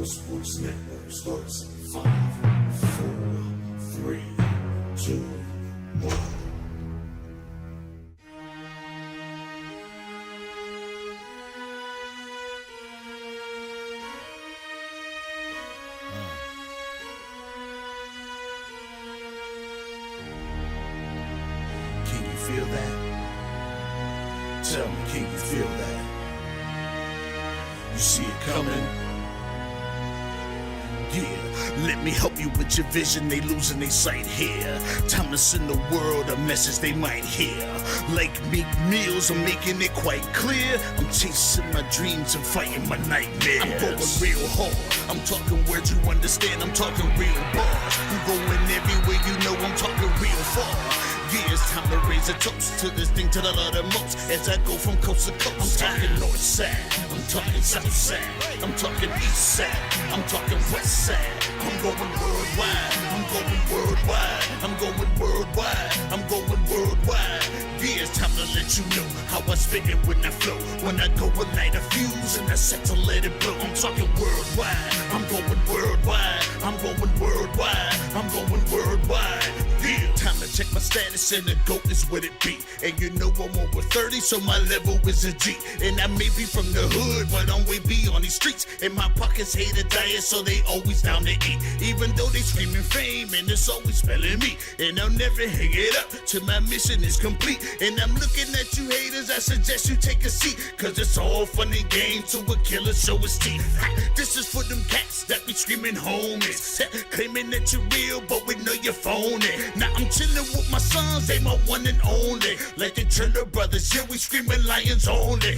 Sports Network starts in 5, 4, 3, 2, 1. Can you feel that? Tell me, can you feel that? You see it coming? Yeah, let me help you with your vision. They losing their sight here. Time to send the world a message they might hear. Like Meek Mills, I'm making it quite clear. I'm chasing my dreams and fighting my nightmares. I'm going real hard. I'm talking words you understand. I'm talking real bars. I'm going everywhere you know. I'm talking real far. Yeah, it's time to raise a toast to this thing to the Lord the most. As I go from coast to coast, I'm talking north side, I'm talking south side, I'm talking east side, I'm talking west side. I'm going worldwide, I'm going worldwide, I'm going worldwide, I'm going worldwide. Yeah, it's time to let you know how I spit it when I flow. When I go and light a fuse and I set to let it blow. I'm talking worldwide, I'm going worldwide, I'm going worldwide, I'm going worldwide. Yeah, time to check my status and the GOAT is what it be. And you know I'm over 30, so my level is a G. And I may be from the hood, but I'm way beyond these streets. And my pockets hate a diet, so they always down to eat. Even though they screaming fame, and it's always spelling me. And I'll never hang it up till my mission is complete. And I'm looking at you haters, I suggest you take a seat. Cause it's all fun and games to a killer show his teeth. This is for them cats that be screaming homies. Claiming that you're real, but we know you're phony. Now I'm chillin' with my sons, they my one and only. Like the Triller brothers, yeah, we screamin' lions only.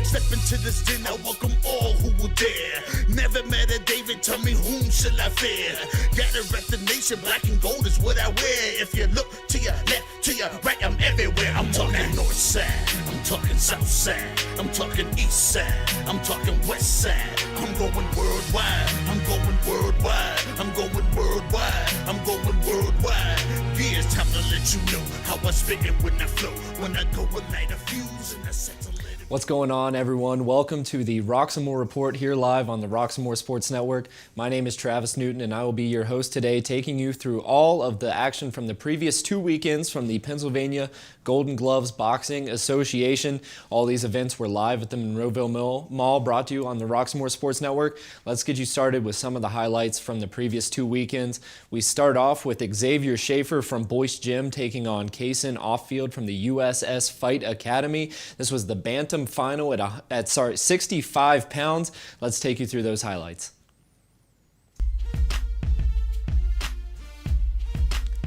Step into this den, I welcome all who will dare. Never met a David, tell me whom shall I fear? Gotta rep the nation, black and gold is what I wear. If you look to your left, to your right, I'm everywhere. I'm talking north side, I'm talking south side, I'm talking east side, I'm talking west side. I'm going worldwide, I'm going worldwide, I'm going worldwide, I'm going worldwide. Yeah, it's time to let you know how I spit it when I flow. When I go and light a fuse and I set to let it. What's going on, everyone? Welcome to the Roxamore Report here live on the Roxamore Sports Network. My name is Travis Newton, and I will be your host today, taking you through all of the action from the previous 2 weekends from the Pennsylvania Golden Gloves Boxing Association. All these events were live at the Monroeville Mall, brought to you on the Roxamore Sports Network. Let's get you started with some of the highlights from the previous 2 weekends. We start off with Xavier Schaefer from Boyce Gym taking on Kaysen Offfield from the USS Fight Academy. This was the bantam final at 65 pounds. Let's take you through those highlights.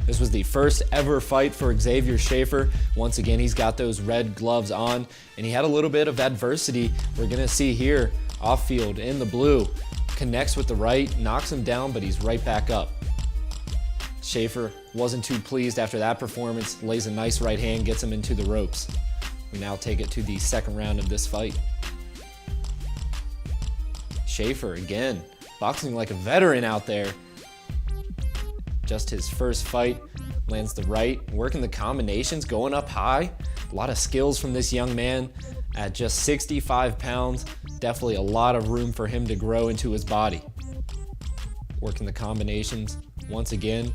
This was the first ever fight for Xavier Schaefer. Once again, he's got those red gloves on, and he had a little bit of adversity. We're gonna see here, Offfield in the blue, connects with the right, knocks him down, but he's right back up. Schaefer wasn't too pleased after that performance, lays a nice right hand, gets him into the ropes. We now take it to the second round of this fight. Schaefer, again, boxing like a veteran out there. Just his first fight, lands the right, working the combinations, going up high. A lot of skills from this young man at just 65 pounds. Definitely a lot of room for him to grow into his body. Working the combinations once again.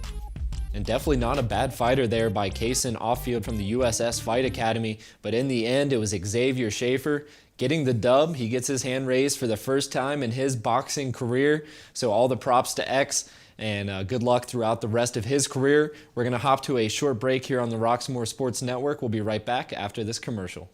And definitely not a bad fighter there by Kaysen Offfield from the USS Fight Academy. But in the end, it was Xavier Schaefer getting the dub. He gets his hand raised for the first time in his boxing career. So all the props to X, and good luck throughout the rest of his career. We're going to hop to a short break here on the Roxamore Sports Network. We'll be right back after this commercial.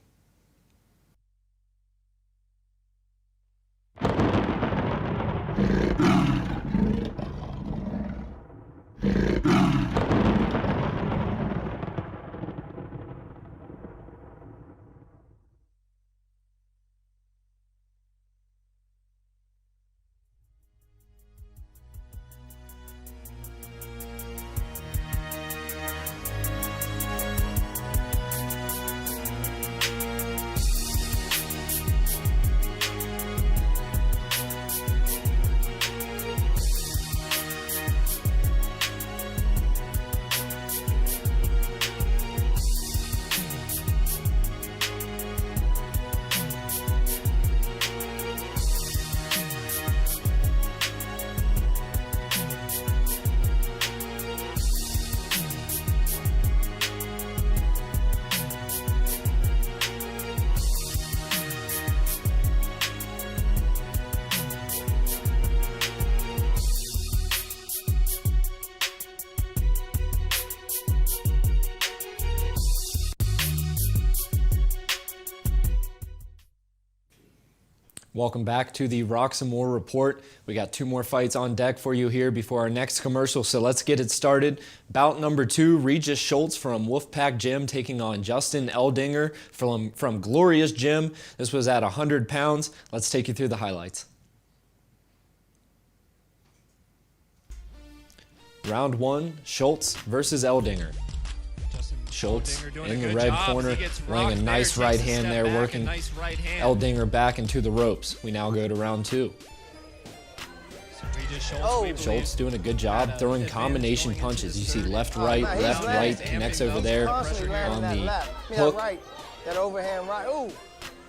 Welcome back to the Roxamore Report. We got 2 more fights on deck for you here before our next commercial, so let's get it started. Bout number 2, Regis Schultz from Wolfpack Gym taking on Justin Eldinger from Glorious Gym. This was at 100 pounds. Let's take you through the highlights. Round 1, Schultz versus Eldinger. Schultz in the red corner, laying a nice right hand there, working Eldinger back into the ropes. We now go to round 2. Schultz doing a good job throwing combination punches. You see left, right, connects over there on the hook. That overhand right. Ooh.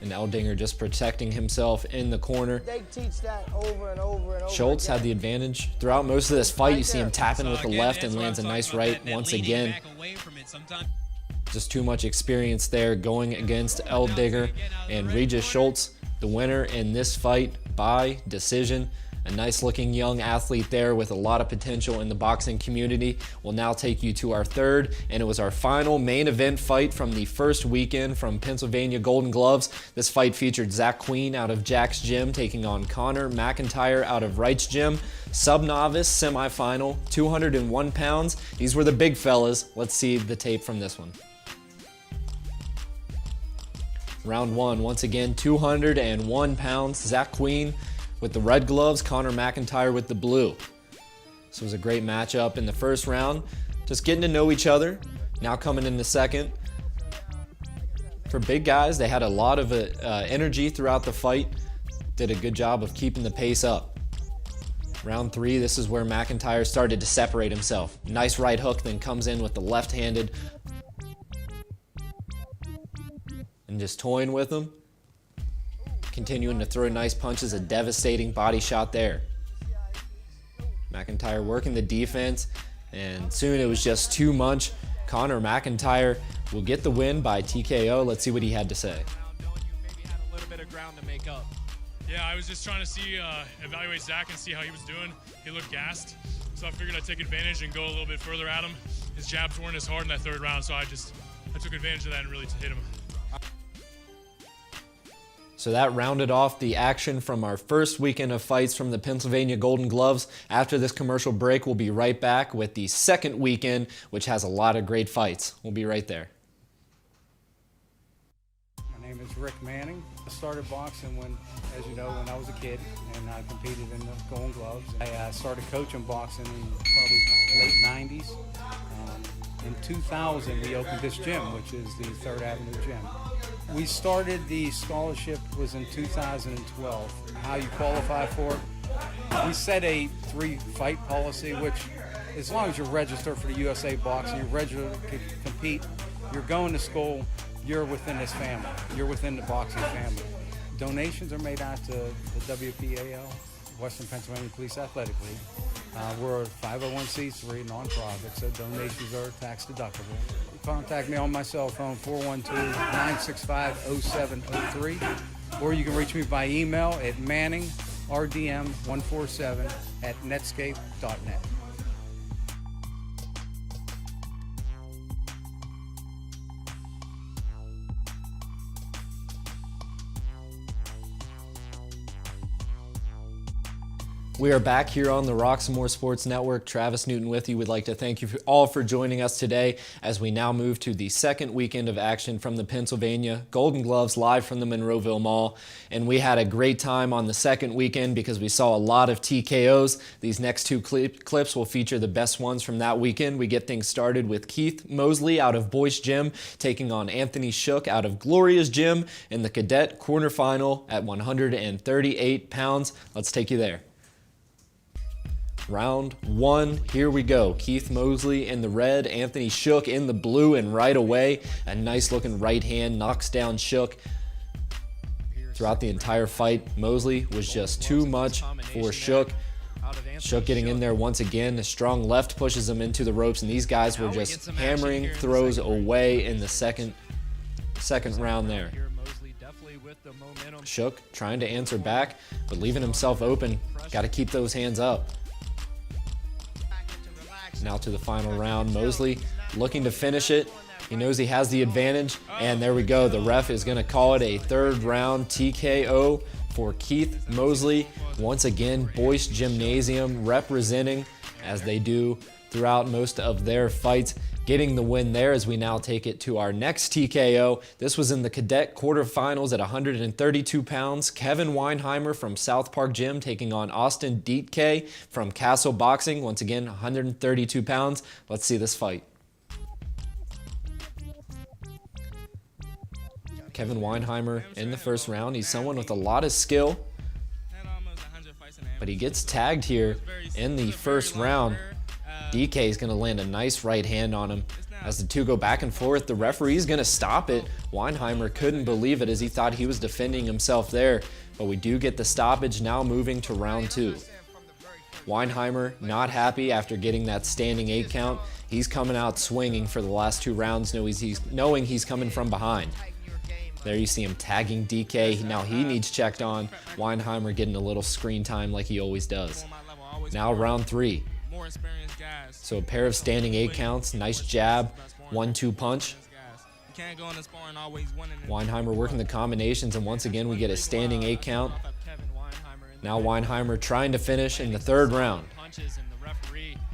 And Eldinger just protecting himself in the corner. They teach that over and over and over. Schultz had the advantage throughout most of this fight. You see him tapping with the left and lands a nice right once again. Just too much experience there going against Eldinger. And Regis Schultz, the winner in this fight by decision. A nice looking young athlete there with a lot of potential in the boxing community. We'll now take you to our third, and it was our final main event fight from the first weekend from Pennsylvania Golden Gloves. This fight featured Zach Queen out of Jack's Gym taking on Connor McIntyre out of Wright's Gym. Sub-novice semifinal, 201 pounds. These were the big fellas. Let's see the tape from this one. Round 1, once again, 201 pounds. Zach Queen with the red gloves, Connor McIntyre with the blue. This was a great matchup in the first round. Just getting to know each other. Now coming in the second. For big guys, they had a lot of energy throughout the fight. Did a good job of keeping the pace up. Round 3, this is where McIntyre started to separate himself. Nice right hook, then comes in with the left-handed. And just toying with him. Continuing to throw nice punches, a devastating body shot there. McIntyre working the defense, and soon it was just too much. Connor McIntyre will get the win by TKO. Let's see what he had to say. Maybe had a little bit of ground to make up. Yeah, I was just trying to see, evaluate Zach and see how he was doing. He looked gassed, so I figured I'd take advantage and go a little bit further at him. His jabs weren't as hard in that third round, so I took advantage of that and really hit him. So that rounded off the action from our first weekend of fights from the Pennsylvania Golden Gloves. After this commercial break, we'll be right back with the second weekend, which has a lot of great fights. We'll be right there. My name is Rick Manning. I started boxing when I was a kid, and I competed in the Golden Gloves. I started coaching boxing in probably late 90s. In 2000, we opened this gym, which is the 3rd Avenue Gym. We started, the scholarship was in 2012. How you qualify for it? We set a 3-fight policy, which as long as you're registered for the USA Boxing, you're registered to compete, you're going to school, you're within this family. You're within the boxing family. Donations are made out to the WPAL, Western Pennsylvania Police Athletic League. We're a 501c3 nonprofit, so donations are tax deductible. Contact me on my cell phone, 412-965-0703, or you can reach me by email at manningrdm147@netscape.net. We are back here on the Roxamore Sports Network. Travis Newton with you. We'd like to thank you all for joining us today as we now move to the second weekend of action from the Pennsylvania Golden Gloves live from the Monroeville Mall. And we had a great time on the second weekend because we saw a lot of TKOs. These next 2 clips will feature the best ones from that weekend. We get things started with Keith Mosley out of Boyce Gym taking on Anthony Shook out of Glorious Gym in the cadet quarterfinal at 138 pounds. Let's take you there. Round 1, here we go. Keith Mosley in the red, Anthony Shook in the blue, and right away, a nice looking right hand knocks down Shook. Throughout the entire fight, Mosley was just too much for Shook. Shook getting in there once again. A strong left pushes him into the ropes, and these guys were just hammering throws away in the second round there. Shook trying to answer back, but leaving himself open. Got to keep those hands up. Now to the final round. Mosley looking to finish it. He knows he has the advantage, and there we go. The ref is going to call it a 3rd round TKO for Keith Mosley. Once again, Boyce Gymnasium representing as they do throughout most of their fights, getting the win there as we now take it to our next TKO. This was in the cadet quarterfinals at 132 pounds. Kevin Weinheimer from South Park Gym taking on Austin Dietke from Castle Boxing. Once again, 132 pounds. Let's see this fight. Kevin Weinheimer in the first round. He's someone with a lot of skill, but he gets tagged here in the first round. DK is going to land a nice right hand on him. As the two go back and forth, the referee is going to stop it. Weinheimer couldn't believe it as he thought he was defending himself there, but we do get the stoppage, now moving to round 2. Weinheimer not happy after getting that standing 8 count. He's coming out swinging for the last 2 rounds, knowing he's coming from behind. There you see him tagging DK. Now he needs checked on. Weinheimer getting a little screen time like he always does. Now round 3. So a pair of standing 8 counts, nice jab, 1-2 punch. Weinheimer working the combinations, and once again we get a standing 8 count. Now Weinheimer trying to finish in the third round.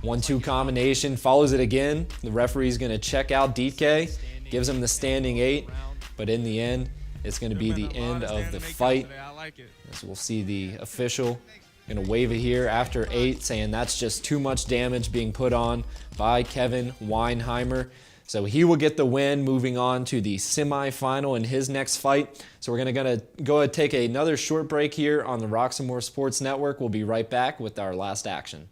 1-2 combination, follows it again. The referee's going to check out DK, gives him the standing 8, but in the end, it's going to be the end of the fight. As we'll see the official going to wave it here after 8, saying that's just too much damage being put on by Kevin Weinheimer. So he will get the win, moving on to the semifinal in his next fight. So we're going to go and take another short break here on the Roxamore Sports Network. We'll be right back with our last action.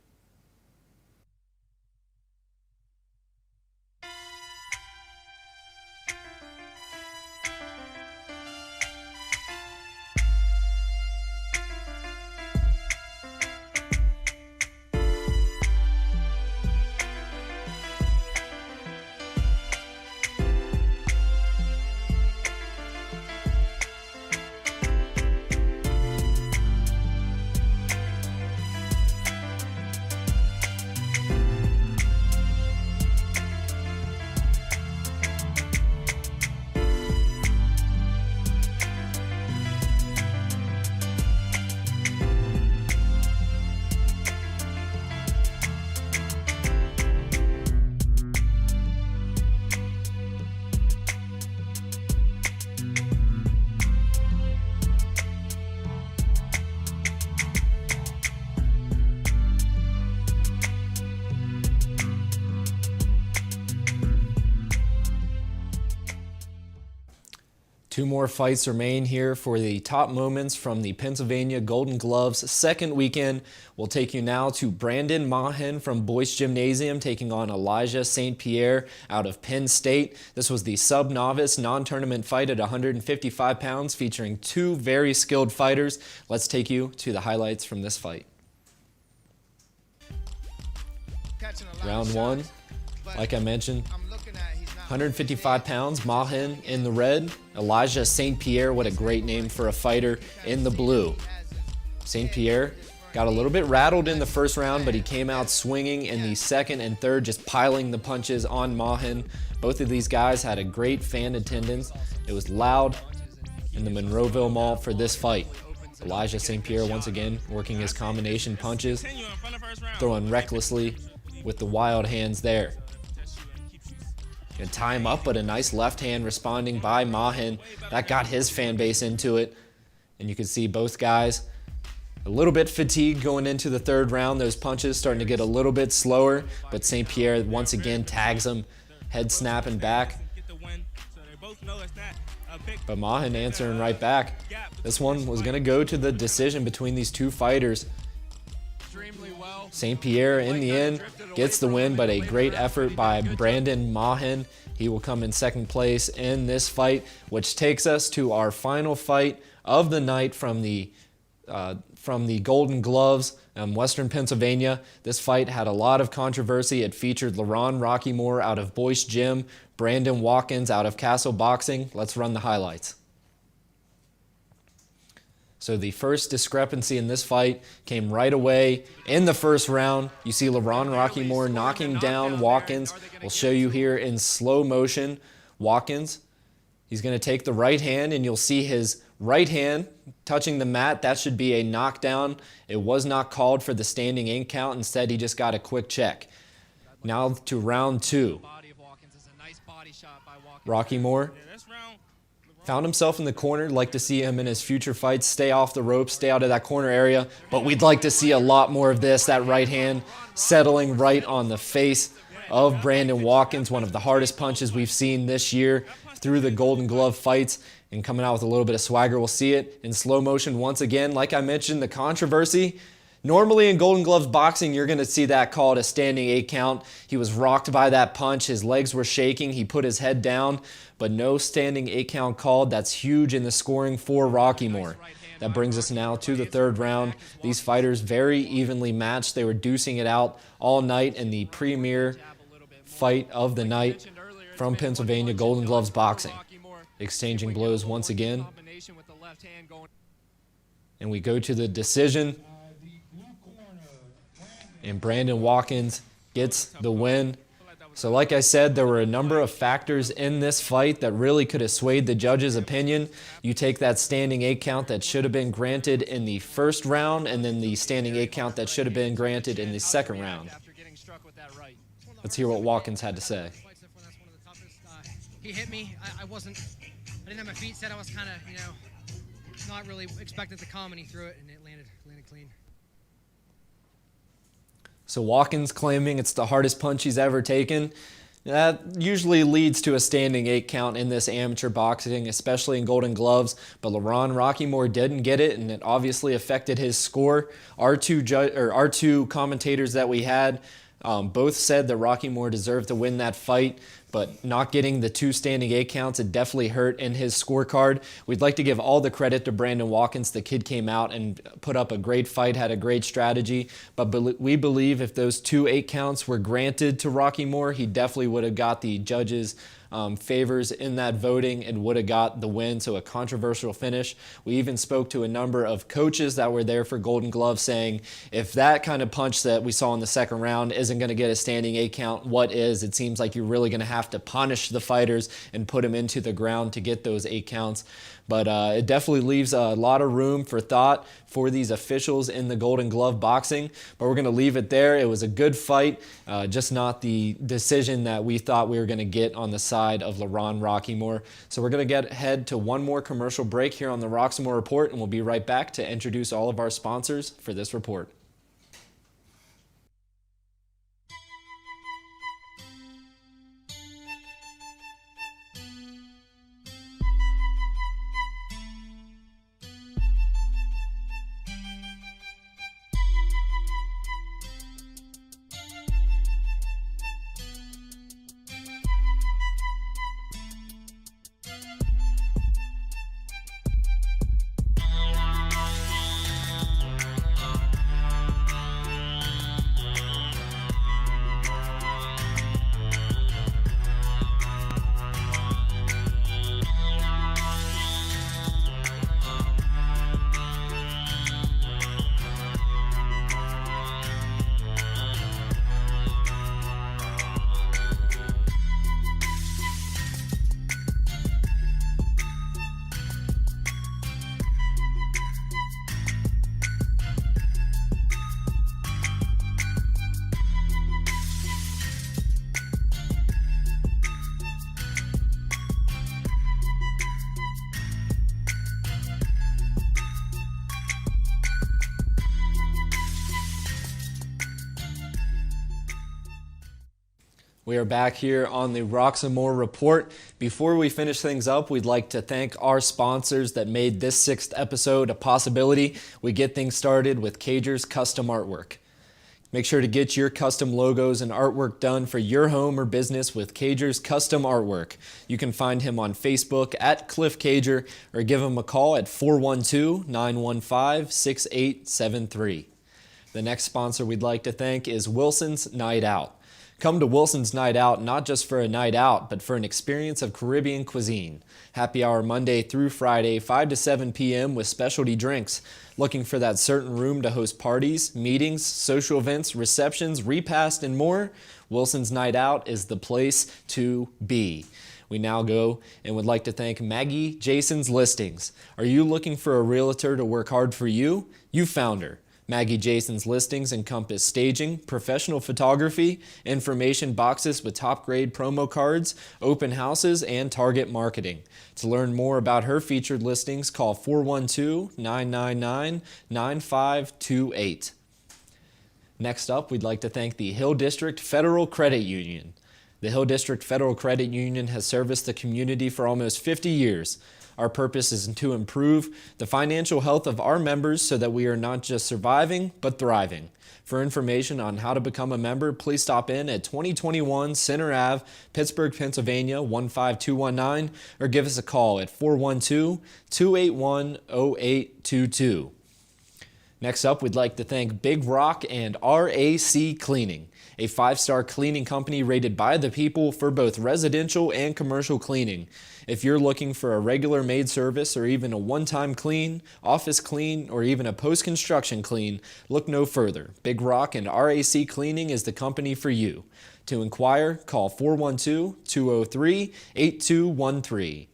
Two more fights remain here for the top moments from the Pennsylvania Golden Gloves second weekend. We'll take you now to Brandon Mahen from Boyce Gymnasium taking on Elijah St. Pierre out of Penn State. This was the sub-novice non-tournament fight at 155 pounds featuring 2 very skilled fighters. Let's take you to the highlights from this fight. Round 1, like I mentioned, 155 pounds, Mahen in the red. Elijah St. Pierre, what a great name for a fighter, in the blue. St. Pierre got a little bit rattled in the first round, but he came out swinging in the second and third, just piling the punches on Mahen. Both of these guys had a great fan attendance. It was loud in the Monroeville Mall for this fight. Elijah St. Pierre once again working his combination punches, throwing recklessly with the wild hands there. Gonna tie him up, but a nice left hand responding by Mahen. That got his fan base into it. And you can see both guys a little bit fatigued going into the third round. Those punches starting to get a little bit slower, but St. Pierre once again tags him, head snapping back. But Mahen answering right back. This one was gonna go to the decision between these two fighters. St. Pierre, in the end, gets the win, but a great effort by Brandon Mahen. He will come in second place in this fight, which takes us to our final fight of the night from the Golden Gloves, Western Pennsylvania. This fight had a lot of controversy. It featured LaRon Rockymore out of Boyce Gym, Brandon Watkins out of Castle Boxing. Let's run the highlights. So the first discrepancy in this fight came right away in the first round. You see LaRon Rockymore knocking down Watkins. We'll show you here in slow motion. Watkins, he's going to take the right hand, and you'll see his Right hand touching the mat, that should be a knockdown. It was not called for the standing 8 count. Instead, he just got a quick check. Now to round 2. Roxamore found himself in the corner. Like to see him in his future fights stay off the ropes, stay out of that corner area. But we'd like to see a lot more of this. That right hand settling right on the face of Brandon Watkins, one of the hardest punches we've seen this year through the Golden Glove fights, and coming out with a little bit of swagger. We'll see it in slow motion once again. Like I mentioned, the controversy. Normally in Golden Gloves boxing, you're going to see that called a standing 8 count. He was rocked by that punch. His legs were shaking. He put his head down, but no standing 8 count called. That's huge in the scoring for Roxamore. That brings us now to the 3rd round. These fighters very evenly matched. They were deucing it out all night in the premier fight of the night from Pennsylvania, Golden Gloves boxing. Exchanging blows once again. And we go to the decision. And Brandon Watkins gets the win. So like I said, there were a number of factors in this fight that really could have swayed the judge's opinion. You take that standing 8 count that should have been granted in the 1st round, and then the standing 8 count that should have been granted in the 2nd round. Let's hear what Watkins had to say. He hit me. I didn't have my feet set. I was kind of, not really expecting to come, and he threw it, and it landed clean. So Watkins claiming it's the hardest punch he's ever taken. That usually leads to a standing 8 count in this amateur boxing, especially in Golden Gloves. But Roxamore didn't get it, and it obviously affected his score. Our two commentators that we had both said that Roxamore deserved to win that fight, but not getting the 2 standing 8 counts, it definitely hurt in his scorecard. We'd like to give all the credit to Brandon Watkins. The kid came out and put up a great fight, had a great strategy, but we believe if those 2 8 counts were granted to Roxamore, he definitely would have got the judges' favors in that voting and would have got the win, so a controversial finish. We even spoke to a number of coaches that were there for Golden Glove saying, if that kind of punch that we saw in the 2nd round isn't going to get a standing 8 count, what is? It seems like you're really going to have to punish the fighters and put them into the ground to get those 8 counts. But it definitely leaves a lot of room for thought for these officials in the Golden Glove boxing. But we're going to leave it there. It was a good fight, just not the decision that we thought we were going to get on the side of Roxamore. So we're going to head to one more commercial break here on the Roxamore Report, and we'll be right back to introduce all of our sponsors for this report. We are back here on the Roxamore Report. Before we finish things up, we'd like to thank our sponsors that made this 6th episode a possibility. We get things started with Cager's Custom Artwork. Make sure to get your custom logos and artwork done for your home or business with Cager's Custom Artwork. You can find him on Facebook at Cliff Cager or give him a call at 412-915-6873. The next sponsor we'd like to thank is Wilson's Night Out. Come to Wilson's Night Out not just for a night out, but for an experience of Caribbean cuisine. Happy hour Monday through Friday, 5 to 7 p.m. with specialty drinks. Looking for that certain room to host parties, meetings, social events, receptions, repast, and more? Wilson's Night Out is the place to be. We now go and would like to thank Maggie Jason's Listings. Are you looking for a realtor to work hard for you? You found her. Maggie Jason's Listings encompass staging, professional photography, information boxes with top-grade promo cards, open houses, and target marketing. To learn more about her featured listings, call 412-999-9528. Next up, we'd like to thank the Hill District Federal Credit Union. The Hill District Federal Credit Union has serviced the community for almost 50 years. Our purpose is to improve the financial health of our members so that we are not just surviving, but thriving. For information on how to become a member, please stop in at 2021 Center Ave, Pittsburgh, Pennsylvania, 15219, or give us a call at 412-281-0822. Next up, we'd like to thank Big Rock and RAC Cleaning, a 5-star cleaning company rated by the people for both residential and commercial cleaning. If you're looking for a regular maid service or even a one-time clean, office clean, or even a post-construction clean, look no further. Big Rock and RAC Cleaning is the company for you. To inquire, call 412-203-8213.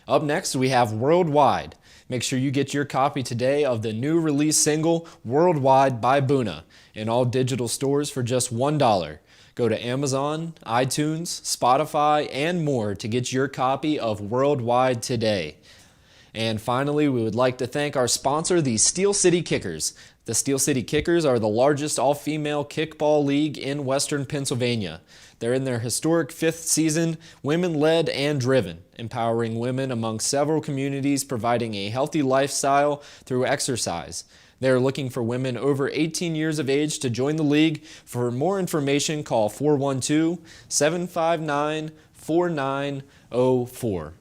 Up next, we have Worldwide. Make sure you get your copy today of the new release single, Worldwide by Boona, in all digital stores for just $1. Go to Amazon, iTunes, Spotify, and more to get your copy of Worldwide today. And finally, we would like to thank our sponsor, the Steel City Kickers. The Steel City Kickers are the largest all-female kickball league in Western Pennsylvania. They're in their historic 5th season, women-led and driven, empowering women among several communities, providing a healthy lifestyle through exercise. They're looking for women over 18 years of age to join the league. For more information, call 412-759-4904.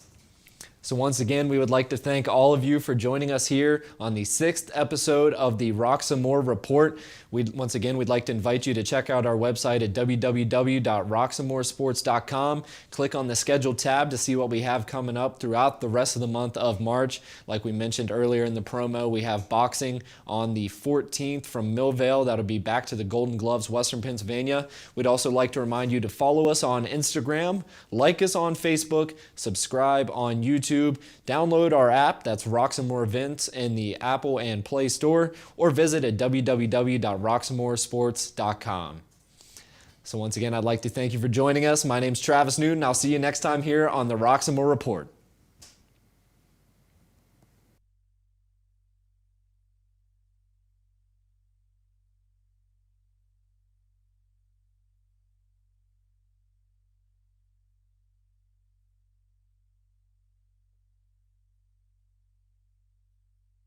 So once again, we would like to thank all of you for joining us here on the 6th episode of the Roxamore Report. We'd like to invite you to check out our website at www.roxamoresports.com. Click on the schedule tab to see what we have coming up throughout the rest of the month of March. Like we mentioned earlier in the promo, we have boxing on the 14th from Millvale. That'll be back to the Golden Gloves, Western Pennsylvania. We'd also like to remind you to follow us on Instagram, like us on Facebook, subscribe on YouTube, download our app, that's Roxamore Events, in the Apple and Play Store, or visit at www.roxamoresports.com. So once again, I'd like to thank you for joining us. My name's Travis Newton. I'll see you next time here on the Roxamore Report.